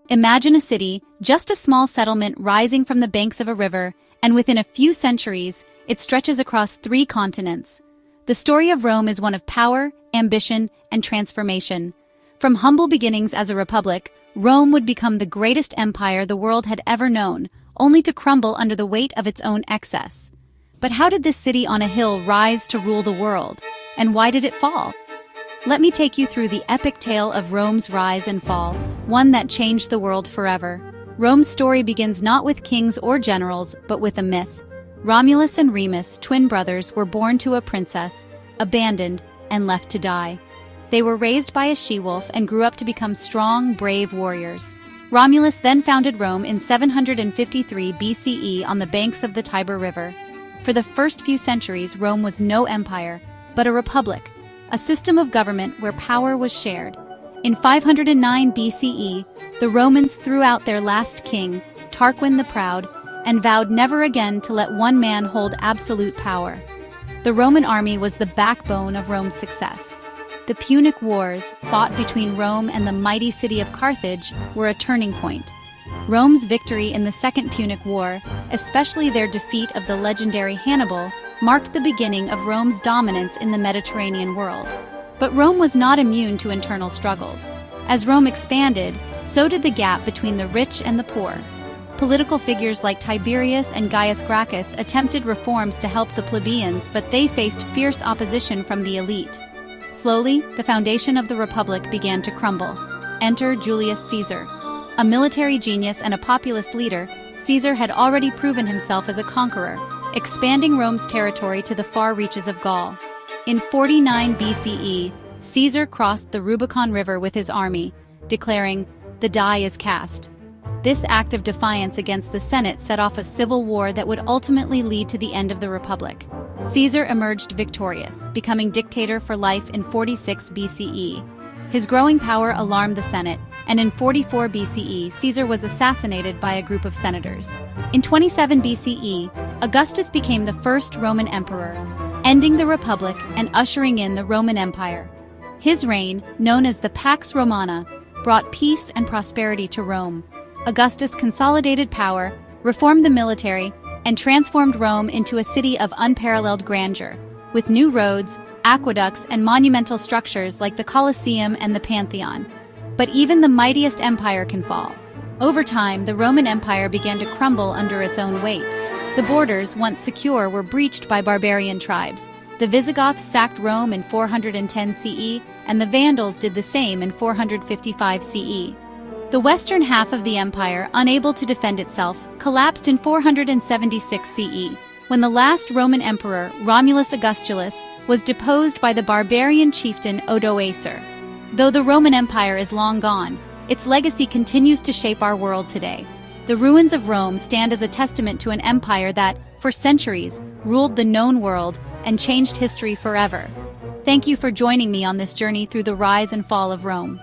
Imagine a city, just a small settlement rising from the banks of a river, and within a few centuries, it stretches across 3 continents. The story of Rome is one of power, ambition, and transformation. From humble beginnings as a republic, Rome would become the greatest empire the world had ever known, only to crumble under the weight of its own excess. But how did this city on a hill rise to rule the world? And why did it fall? Let me take you through the epic tale of Rome's rise and fall, one that changed the world forever. Rome's story begins not with kings or generals, but with a myth. Romulus and Remus, twin brothers, were born to a princess, abandoned, and left to die. They were raised by a she-wolf and grew up to become strong, brave warriors. Romulus then founded Rome in 753 BCE on the banks of the Tiber River. For the first few centuries, Rome was no empire, but a republic, a system of government where power was shared. In 509 BCE, the Romans threw out their last king, Tarquin the Proud, and vowed never again to let one man hold absolute power. The Roman army was the backbone of Rome's success. The Punic Wars, fought between Rome and the mighty city of Carthage, were a turning point. Rome's victory in the Second Punic War, especially their defeat of the legendary Hannibal, marked the beginning of Rome's dominance in the Mediterranean world. But Rome was not immune to internal struggles. As Rome expanded, so did the gap between the rich and the poor. Political figures like Tiberius and Gaius Gracchus attempted reforms to help the plebeians, but they faced fierce opposition from the elite. Slowly, the foundation of the Republic began to crumble. Enter Julius Caesar. A military genius and a populist leader, Caesar had already proven himself as a conqueror, expanding Rome's territory to the far reaches of Gaul. In 49 BCE, Caesar crossed the Rubicon River with his army, declaring, "The die is cast." This act of defiance against the Senate set off a civil war that would ultimately lead to the end of the Republic. Caesar emerged victorious, becoming dictator for life in 46 BCE. His growing power alarmed the Senate, and in 44 BCE, Caesar was assassinated by a group of senators. In 27 BCE, Augustus became the first Roman emperor, ending the Republic and ushering in the Roman Empire. His reign, known as the Pax Romana, brought peace and prosperity to Rome. Augustus consolidated power, reformed the military, and transformed Rome into a city of unparalleled grandeur, with new roads, aqueducts, and monumental structures like the Colosseum and the Pantheon. But even the mightiest empire can fall. Over time, the Roman Empire began to crumble under its own weight. The borders, once secure, were breached by barbarian tribes. The Visigoths sacked Rome in 410 CE, and the Vandals did the same in 455 CE. The western half of the empire, unable to defend itself, collapsed in 476 CE, when the last Roman emperor, Romulus Augustulus, was deposed by the barbarian chieftain Odoacer. Though the Roman Empire is long gone, its legacy continues to shape our world today. The ruins of Rome stand as a testament to an empire that, for centuries, ruled the known world and changed history forever. Thank you for joining me on this journey through the rise and fall of Rome.